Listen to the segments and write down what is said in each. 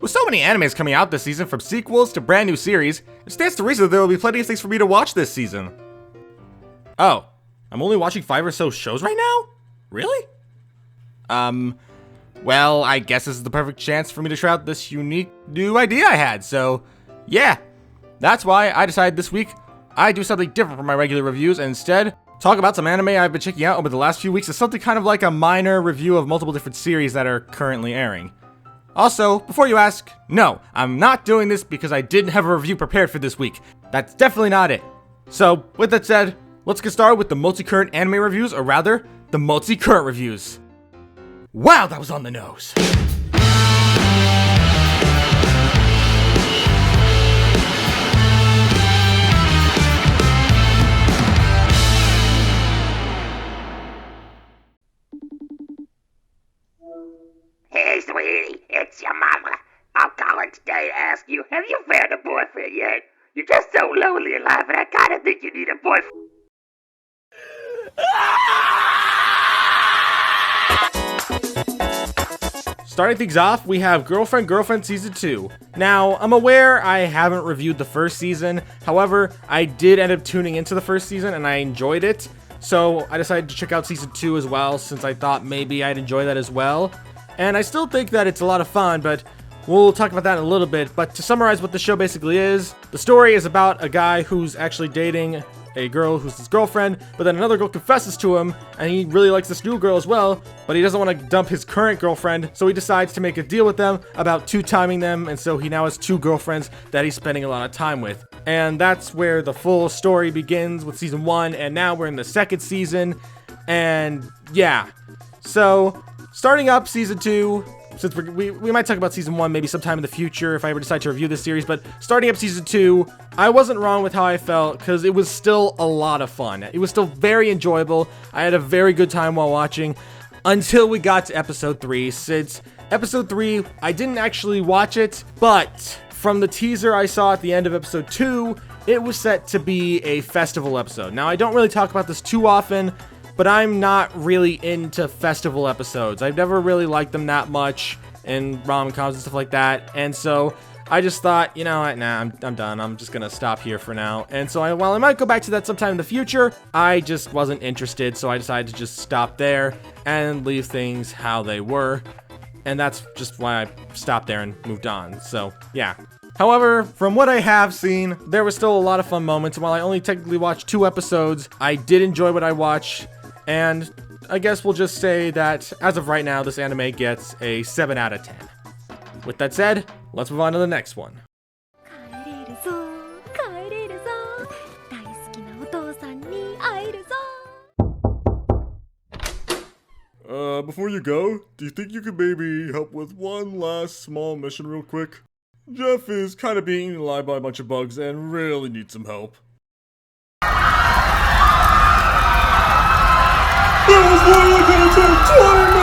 With so many animes coming out this season, from sequels to brand new series, it stands to reason that there will be plenty of things for me to watch this season. Oh, I'm only watching 5 or so shows right now? Really? Well, I guess this is the perfect chance for me to try out this unique new idea I had, so yeah. That's why I decided this week I'd do something different from my regular reviews and instead talk about some anime I've been checking out over the last few weeks as something kind of like a minor review of multiple different series that are currently airing. Also, before you ask, no, I'm not doing this because I didn't have a review prepared for this week. That's definitely not it. So, with that said, let's get started with the multi-current anime reviews, or rather, the multi-current reviews. Wow, that was on the nose. Hey, sweetie, it's your mama. I'm calling today to ask you, have you found a boyfriend yet? You're just so lonely in life, and I kinda think you need a boyfriend. Starting things off, we have Girlfriend Season 2. Now, I'm aware I haven't reviewed the first season, however, I did end up tuning into the first season and I enjoyed it, so I decided to check out Season 2 as well, since I thought maybe I'd enjoy that as well. And I still think that it's a lot of fun, but we'll talk about that in a little bit. But to summarize what the show basically is, the story is about a guy who's actually dating a girl who's his girlfriend, but then another girl confesses to him, and he really likes this new girl as well, but he doesn't want to dump his current girlfriend, so he decides to make a deal with them about two-timing them, and so he now has 2 girlfriends that he's spending a lot of time with. And that's where the full story begins with Season 1, and now we're in the second season, and yeah. So, starting up Season 2, since we might talk about Season 1 maybe sometime in the future if I ever decide to review this series, but starting up Season 2, I wasn't wrong with how I felt because it was still a lot of fun. It was still very enjoyable. I had a very good time while watching until we got to Episode 3. Since Episode 3, I didn't actually watch it, but from the teaser I saw at the end of Episode 2, it was set to be a festival episode. Now, I don't really talk about this too often, but I'm not really into festival episodes. I've never really liked them that much in rom-coms and stuff like that. And so I just thought, you know what, nah, I'm done. I'm just gonna stop here for now. And so while I might go back to that sometime in the future, I just wasn't interested. So I decided to just stop there and leave things how they were. And that's just why I stopped there and moved on. So yeah. However, from what I have seen, there was still a lot of fun moments. While I only technically watched 2 episodes, I did enjoy what I watched. And I guess we'll just say that, as of right now, this anime gets a 7 out of 10. With that said, let's move on to the next one. Before you go, do you think you could maybe help with one last small mission real quick? Jeff is kind of being eaten alive by a bunch of bugs and really needs some help. That was literally gonna take 20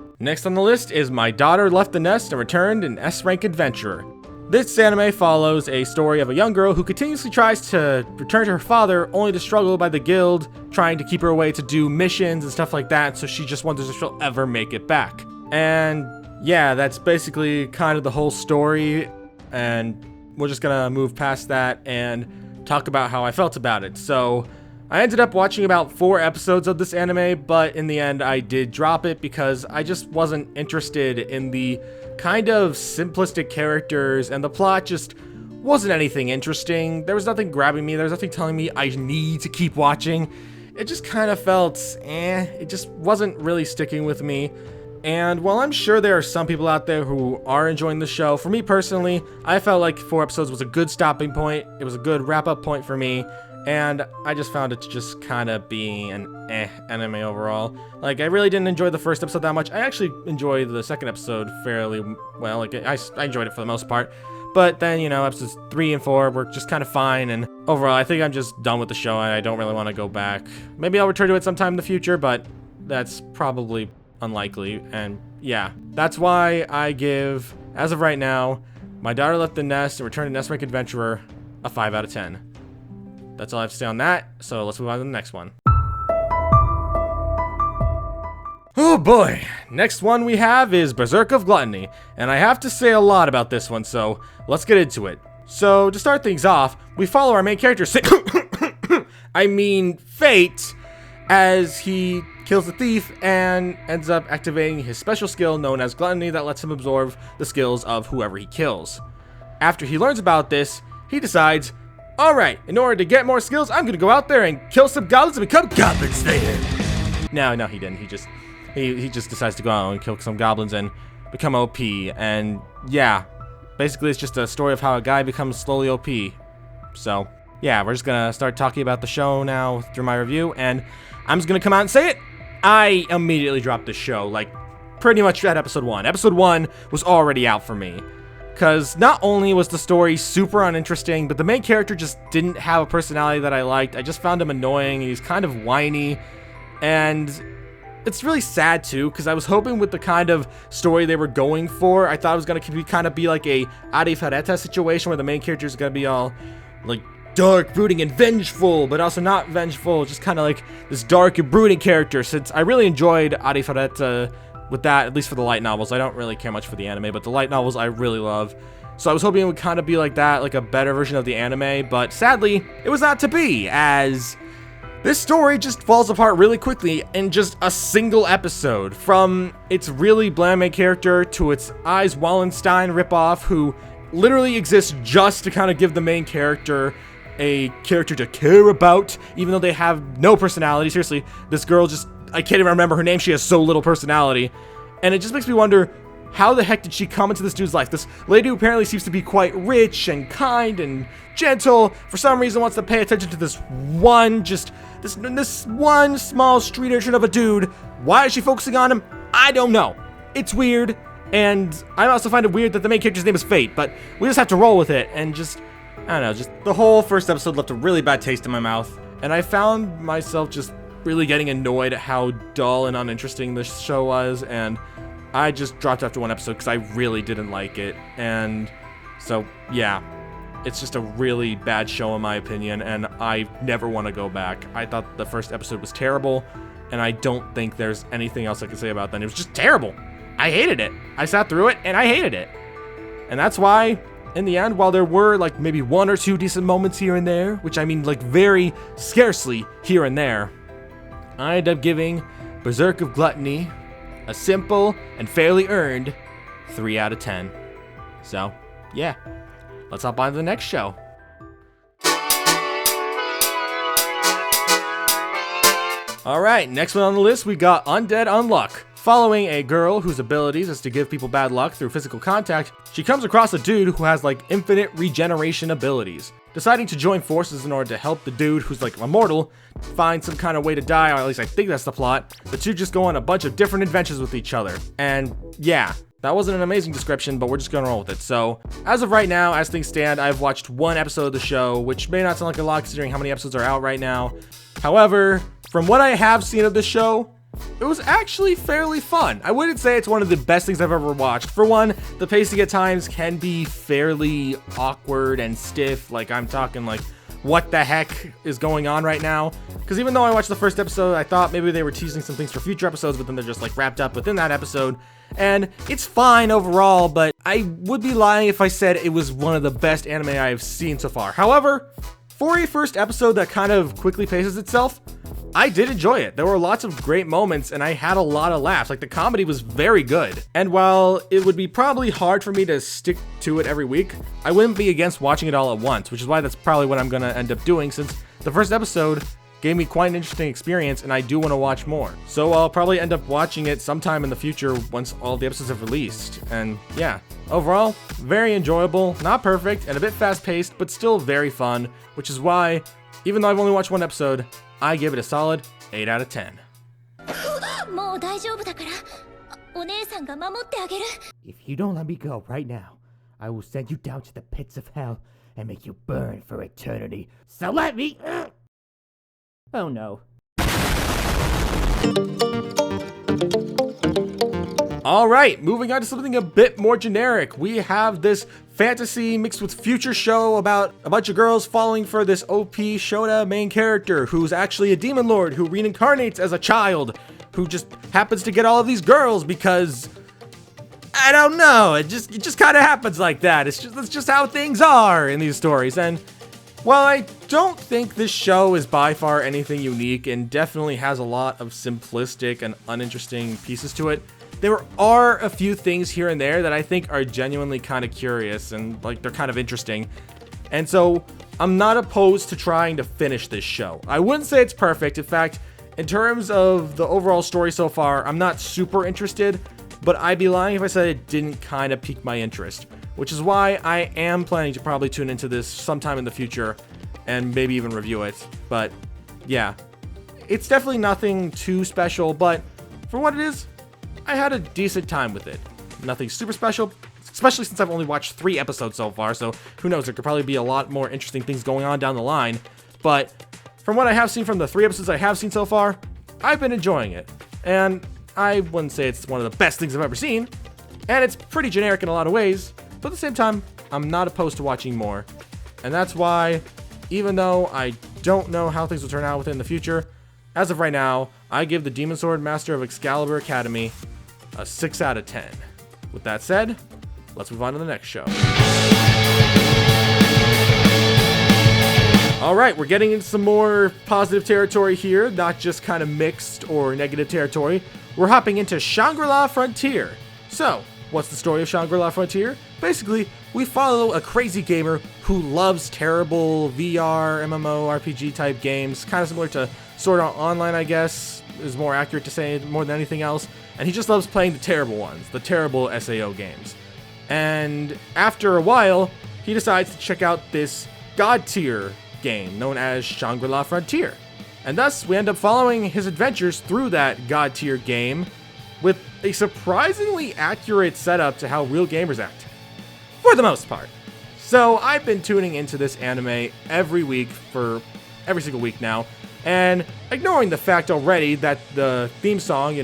minutes! Next on the list is My Daughter Left the Nest and Returned, an S-Rank Adventurer. This anime follows a story of a young girl who continuously tries to return to her father, only to struggle by the guild, trying to keep her away to do missions and stuff like that, so she just wonders if she'll ever make it back. And yeah, that's basically kind of the whole story, and we're just gonna move past that and talk about how I felt about it. So I ended up watching about 4 episodes of this anime, but in the end I did drop it because I just wasn't interested in the kind of simplistic characters, and the plot just wasn't anything interesting. There was nothing grabbing me. There was nothing telling me I need to keep watching. It just kind of felt it just wasn't really sticking with me. And while I'm sure there are some people out there who are enjoying the show, for me personally, I felt like 4 episodes was a good stopping point. It was a good wrap-up point for me, and I just found it to just kind of be an anime overall. Like, I really didn't enjoy the first episode that much. I actually enjoyed the second episode fairly well. Like, I enjoyed it for the most part. But then, you know, episodes 3 and 4 were just kind of fine, and overall, I think I'm just done with the show, and I don't really want to go back. Maybe I'll return to it sometime in the future, but that's probably unlikely. And yeah, that's why I give, as of right now, My Daughter Left the Nest and Returned, an S-Rank Adventurer a 5 out of 10. That's all I have to say on that, so let's move on to the next one. Oh boy, next one we have is Berserk of Gluttony, and I have to say a lot about this one, so let's get into it. So, to start things off, we follow our main character, Fate, as he kills the thief and ends up activating his special skill known as Gluttony that lets him absorb the skills of whoever he kills. After he learns about this, he decides, alright, in order to get more skills, I'm gonna go out there and kill some goblins and become Goblin Slayer. No, he didn't. He just decides to go out and kill some goblins and become OP. And yeah, basically it's just a story of how a guy becomes slowly OP. So yeah, we're just gonna start talking about the show now through my review, and I'm just gonna come out and say it. I immediately dropped the show, like pretty much at episode 1. Episode 1 was already out for me. Because not only was the story super uninteresting, but the main character just didn't have a personality that I liked. I just found him annoying, and he's kind of whiny. And it's really sad too, because I was hoping with the kind of story they were going for, I thought it was going to kind of be like a Arifareta situation where the main character is going to be all like dark, brooding, and vengeful, but also not vengeful, just kind of like this dark and brooding character, since I really enjoyed Arifareta with that, at least for the light novels. I don't really care much for the anime, but the light novels I really love. So I was hoping it would kind of be like that, like a better version of the anime, but sadly, it was not to be, as this story just falls apart really quickly in just a single episode. From its really bland main character to its Eyes Wallenstein ripoff, who literally exists just to kind of give the main character a character to care about, even though they have no personality. Seriously, this girl just, I can't even remember her name. She has so little personality. And it just makes me wonder, how the heck did she come into this dude's life? This lady who apparently seems to be quite rich and kind and gentle, for some reason wants to pay attention to this one small street urchin of a dude. Why is she focusing on him? I don't know. It's weird. And I also find it weird that the main character's name is Fate, but we just have to roll with it. And just, I don't know, just the whole first episode left a really bad taste in my mouth. And I found myself just really getting annoyed at how dull and uninteresting this show was, and I just dropped after one episode because I really didn't like it. And so yeah, it's just a really bad show in my opinion, and I never want to go back. I thought the first episode was terrible, and I don't think there's anything else I can say about that. It was just terrible. I hated it. I sat through it and I hated it. And that's why in the end, while there were like maybe 1 or 2 decent moments here and there, which I mean like very scarcely here and there, I ended up giving Berserk of Gluttony a simple and fairly earned 3 out of 10. So, yeah. Let's hop on to the next show. Alright, next one on the list, we got Undead Unluck. Following a girl whose abilities is to give people bad luck through physical contact, she comes across a dude who has like infinite regeneration abilities. Deciding to join forces in order to help the dude who's like immortal find some kind of way to die, or at least I think that's the plot, the two just go on a bunch of different adventures with each other. And yeah, that wasn't an amazing description, but we're just gonna roll with it. So, as of right now, as things stand, I've watched 1 episode of the show, which may not sound like a lot considering how many episodes are out right now. However, from what I have seen of the show, it was actually fairly fun. I wouldn't say it's one of the best things I've ever watched. For one, the pacing at times can be fairly awkward and stiff. Like, I'm talking like, what the heck is going on right now? Because even though I watched the first episode, I thought maybe they were teasing some things for future episodes, but then they're just like wrapped up within that episode. And it's fine overall, but I would be lying if I said it was one of the best anime I have seen so far. However, for a first episode that kind of quickly paces itself, I did enjoy it. There were lots of great moments and I had a lot of laughs. Like, the comedy was very good. And while it would be probably hard for me to stick to it every week, I wouldn't be against watching it all at once, which is why that's probably what I'm gonna end up doing, since the first episode gave me quite an interesting experience and I do want to watch more. So I'll probably end up watching it sometime in the future once all the episodes have released. And yeah, overall, very enjoyable, not perfect, and a bit fast-paced, but still very fun, which is why, even though I've only watched 1 episode, I give it a solid 8 out of 10. If you don't let me go right now, I will send you down to the pits of hell and make you burn for eternity. So let me... Oh no. Alright, moving on to something a bit more generic. We have this fantasy mixed with future show about a bunch of girls falling for this OP Shota main character who's actually a demon lord who reincarnates as a child, who just happens to get all of these girls because I don't know. It just kind of happens like that. That's just how things are in these stories. And while I don't think this show is by far anything unique and definitely has a lot of simplistic and uninteresting pieces to it, there are a few things here and there that I think are genuinely kind of curious and like they're kind of interesting. And so I'm not opposed to trying to finish this show. I wouldn't say it's perfect. In fact, in terms of the overall story so far, I'm not super interested, but I'd be lying if I said it didn't kind of pique my interest, which is why I am planning to probably tune into this sometime in the future and maybe even review it. But yeah, it's definitely nothing too special, but for what it is, I had a decent time with it. Nothing super special, especially since I've only watched 3 episodes so far, so who knows, there could probably be a lot more interesting things going on down the line. But from what I have seen from the 3 episodes I have seen so far, I've been enjoying it. And I wouldn't say it's one of the best things I've ever seen, and it's pretty generic in a lot of ways, but at the same time, I'm not opposed to watching more. And that's why, even though I don't know how things will turn out within the future, as of right now, I give the Demon Sword Master of Excalibur Academy a 6 out of 10. With that said, let's move on to the next show. Alright, we're getting into some more positive territory here, not just kind of mixed or negative territory. We're hopping into Shangri-La Frontier. So, what's the story of Shangri-La Frontier? Basically, we follow a crazy gamer who loves terrible VR, MMORPG type games, kind of similar to Sword Art Online, I guess, is more accurate to say more than anything else. And he just loves playing the terrible ones, the terrible SAO games. And after a while, he decides to check out this God tier game known as Shangri-La Frontier. And thus, we end up following his adventures through that God tier game with a surprisingly accurate setup to how real gamers act. For the most part. So, I've been tuning into this anime every week for every single week now, and ignoring the fact already that the theme song,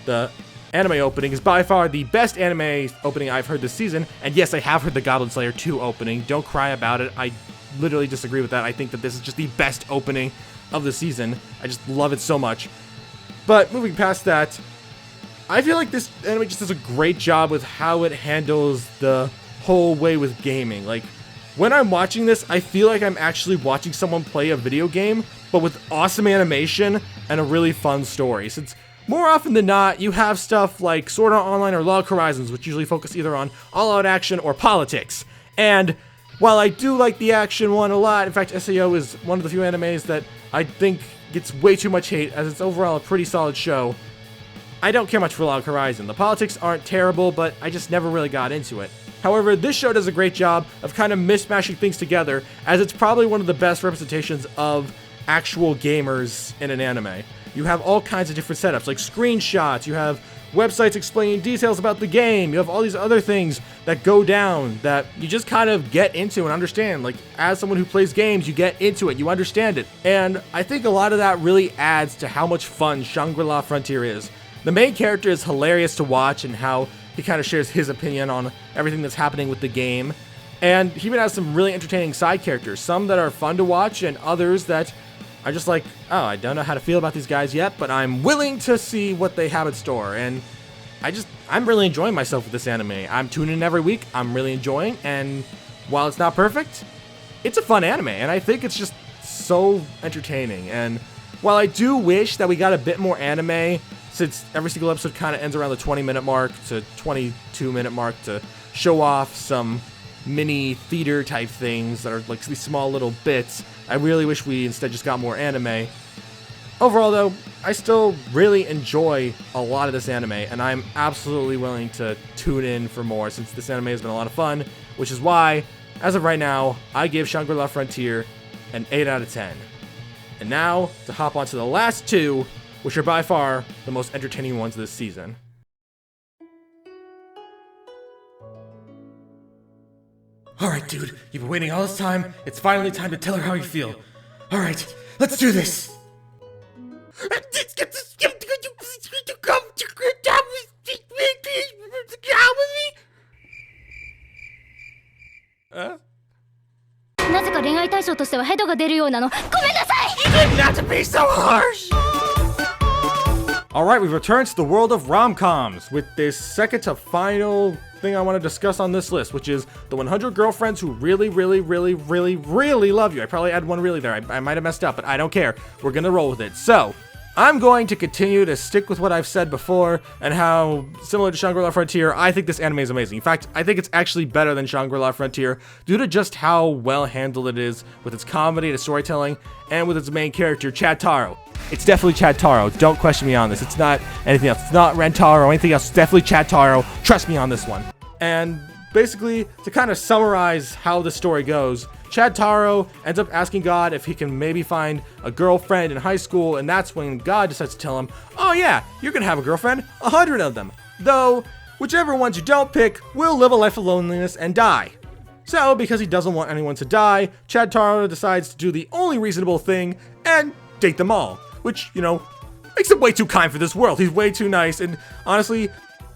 the anime opening is by far the best anime opening I've heard this season, and yes, I have heard the Goblin Slayer 2 opening, don't cry about it, I literally disagree with that. I think that this is just the best opening of the season. I just love it so much. But moving past that, I feel like this anime just does a great job with how it handles the whole way with gaming. Like, when I'm watching this, I feel like I'm actually watching someone play a video game, but with awesome animation and a really fun story. Since more often than not, you have stuff like Sword Art Online or Log Horizons, which usually focus either on all-out action or politics. And while I do like the action one a lot, in fact, SAO is one of the few animes that I think gets way too much hate, as it's overall a pretty solid show, I don't care much for Log Horizon. The politics aren't terrible, but I just never really got into it. However, this show does a great job of kind of mishmashing things together, as it's probably one of the best representations of actual gamers in an anime. You have all kinds of different setups, like screenshots, you have websites explaining details about the game, you have all these other things that go down that you just kind of get into and understand. Like, as someone who plays games, you get into it, you understand it. And I think a lot of that really adds to how much fun Shangri-La Frontier is. The main character is hilarious to watch and how he kind of shares his opinion on everything that's happening with the game. And he even has some really entertaining side characters, some that are fun to watch and others that are just like, oh, I don't know how to feel about these guys yet, but I'm willing to see what they have in store. And I'm really enjoying myself with this anime. I'm tuning in every week, I'm really enjoying, and while it's not perfect, it's a fun anime, and I think it's just so entertaining. And while I do wish that we got a bit more anime, since every single episode kind of ends around the 20-minute mark to 22-minute mark to show off some mini theater type things that are like these small little bits, I really wish we instead just got more anime. Overall though, I still really enjoy a lot of this anime, and I'm absolutely willing to tune in for more since this anime has been a lot of fun, which is why, as of right now, I give Shangri-La Frontier an 8 out of 10. And now, to hop onto the last 2, which are by far the most entertaining ones this season. Alright, dude, you've been waiting all this time. It's finally time to tell her how you feel. Alright, let's do this! Huh? なぜか恋愛対象としてはヘドが出るようなの。ごめんなさい。Not to be so harsh! Alright, we've returned to the world of rom-coms with this second to final thing I want to discuss on this list, which is the 100 girlfriends who really, really, really, really, really love you. I probably had one really there. I might have messed up, but I don't care. We're gonna roll with it. So, I'm going to continue to stick with what I've said before and how, similar to Shangri-La Frontier, I think this anime is amazing. In fact, I think it's actually better than Shangri-La Frontier due to just how well handled it is with its comedy, its storytelling, and with its main character, Chad Taro. It's definitely Chad Taro. Don't question me on this. It's not anything else. It's not Rentaro or anything else. It's definitely Chad Taro. Trust me on this one. And basically, to kind of summarize how the story goes, Chad Taro ends up asking God if he can maybe find a girlfriend in high school, and that's when God decides to tell him, oh yeah, you're gonna have a girlfriend, 100 of them. Though, whichever ones you don't pick will live a life of loneliness and die. So, because he doesn't want anyone to die, Chad Taro decides to do the only reasonable thing and date them all. Which, you know, makes him way too kind for this world. He's way too nice, and honestly,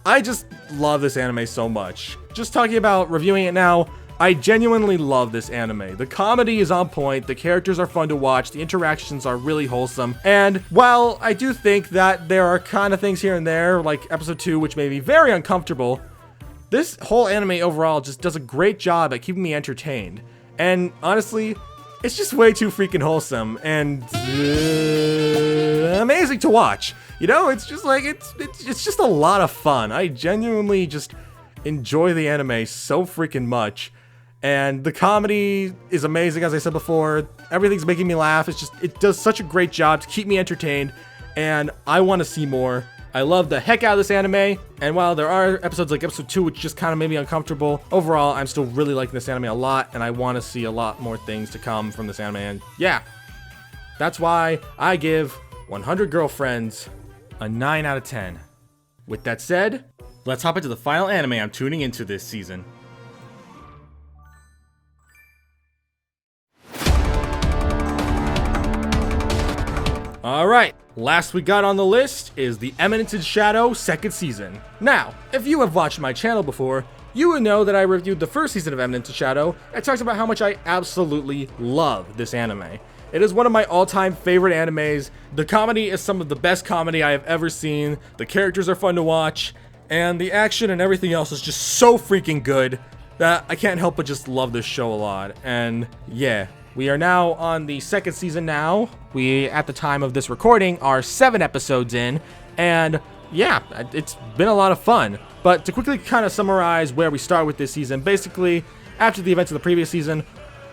I just love this anime so much. Just talking about reviewing it now, I genuinely love this anime. The comedy is on point, the characters are fun to watch, the interactions are really wholesome, and while I do think that there are kind of things here and there, like episode 2, which may be very uncomfortable, this whole anime overall just does a great job at keeping me entertained. And honestly, it's just way too freaking wholesome and amazing to watch. You know, it's just like, it's just a lot of fun. I genuinely just enjoy the anime so freaking much. And the comedy is amazing, as I said before. Everything's making me laugh. It does such a great job to keep me entertained. And I want to see more. I love the heck out of this anime, and while there are episodes like episode 2 which just kind of made me uncomfortable, overall I'm still really liking this anime a lot, and I want to see a lot more things to come from this anime, and yeah, that's why I give 100 Girlfriends a 9 out of 10. With that said, let's hop into the final anime I'm tuning into this season. Alright, last we got on the list is the Eminence Shadow second season. Now, if you have watched my channel before, you would know that I reviewed the first season of Eminence Shadow and talked about how much I absolutely love this anime. It is one of my all-time favorite animes. The comedy is some of the best comedy I have ever seen, the characters are fun to watch, and the action and everything else is just so freaking good that I can't help but just love this show a lot. And yeah, we are now on the second season now. We, at the time of this recording, are 7 episodes in, and yeah, it's been a lot of fun. But to quickly kind of summarize where we start with this season, basically, after the events of the previous season,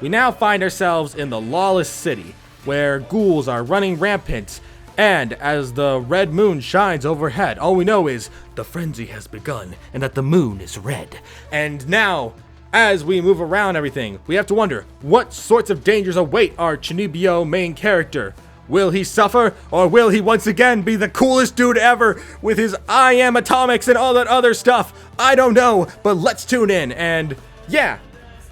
we now find ourselves in the Lawless City, where ghouls are running rampant, and as the red moon shines overhead, all we know is the frenzy has begun, and that the moon is red. And now, as we move around everything, we have to wonder, what sorts of dangers await our Chinibyo main character? Will he suffer, or will he once again be the coolest dude ever with his I am atomics and all that other stuff? I don't know, but let's tune in, and yeah,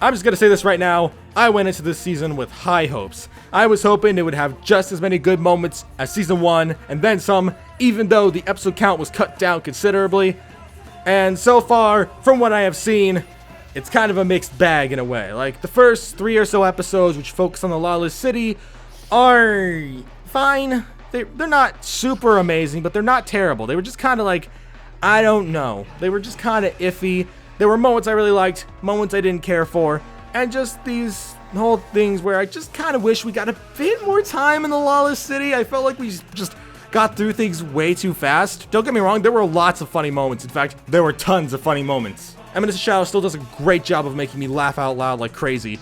I'm just gonna say this right now, I went into this season with high hopes. I was hoping it would have just as many good moments as season 1, and then some, even though the episode count was cut down considerably. And so far, from what I have seen, it's kind of a mixed bag in a way. Like, the first 3 or so episodes, which focus on the Lawless City, are fine. They're not super amazing, but they're not terrible. They were just kind of like, I don't know. They were just kind of iffy. There were moments I really liked, moments I didn't care for, and just these whole things where I just kind of wish we got a bit more time in the Lawless City. I felt like we just got through things way too fast. Don't get me wrong, there were lots of funny moments. In fact, there were tons of funny moments. Eminence Shadow still does a great job of making me laugh out loud like crazy,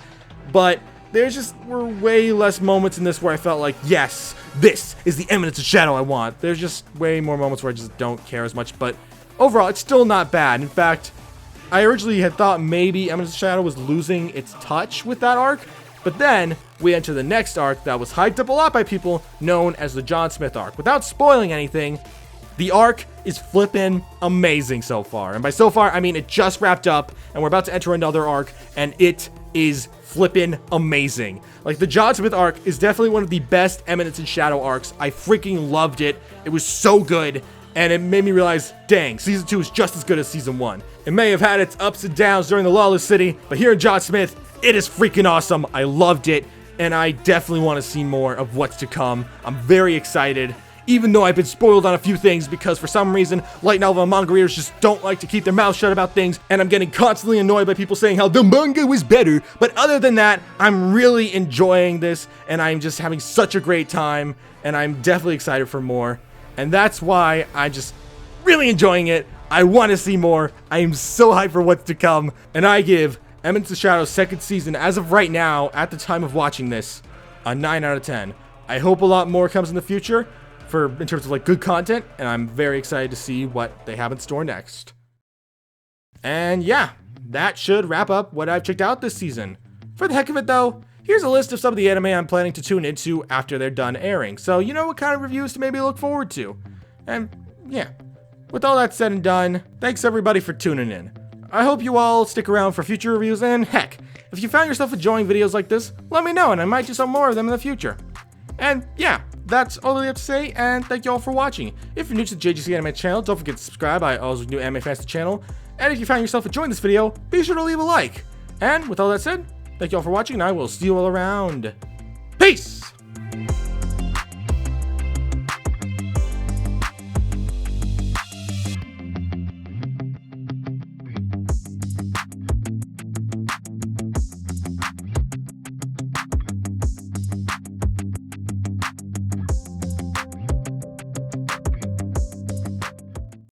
but there just were way less moments in this where I felt like, yes, this is the Eminence Shadow I want. There's just way more moments where I just don't care as much, but overall, it's still not bad. In fact, I originally had thought maybe Eminence Shadow was losing its touch with that arc, but then we enter the next arc that was hyped up a lot by people, known as the John Smith arc. Without spoiling anything, the arc is flippin' amazing so far. And by so far, I mean it just wrapped up, and we're about to enter another arc, and it is flippin' amazing. Like, the John Smith arc is definitely one of the best Eminence and Shadow arcs. I freaking loved it. It was so good, and it made me realize, dang, Season 2 is just as good as Season 1. It may have had its ups and downs during the Lawless City, but here in John Smith, it is freaking awesome. I loved it, and I definitely want to see more of what's to come. I'm very excited. even though I've been spoiled on a few things because for some reason, light novel and manga readers just don't like to keep their mouths shut about things, and I'm getting constantly annoyed by people saying how the manga was better. But other than that, I'm really enjoying this, and I'm just having such a great time, and I'm definitely excited for more. And that's why I'm just really enjoying it. I want to see more. I am so hyped for what's to come, and I give Eminence of Shadow's second season, as of right now, at the time of watching this, a 9 out of 10. I hope a lot more comes in the future in terms of like good content, and I'm very excited to see what they have in store next. And yeah, that should wrap up what I've checked out this season. For the heck of it though, here's a list of some of the anime I'm planning to tune into after they're done airing, so you know what kind of reviews to maybe look forward to. And yeah, with all that said and done, thanks everybody for tuning in. I hope you all stick around for future reviews, and heck, if you found yourself enjoying videos like this, let me know and I might do some more of them in the future. And yeah, that's all I have to say, and thank you all for watching. If you're new to the JGC Anime channel, don't forget to subscribe. I always do anime fans to the channel. And if you found yourself enjoying this video, be sure to leave a like. And with all that said, thank you all for watching, and I will see you all around. Peace!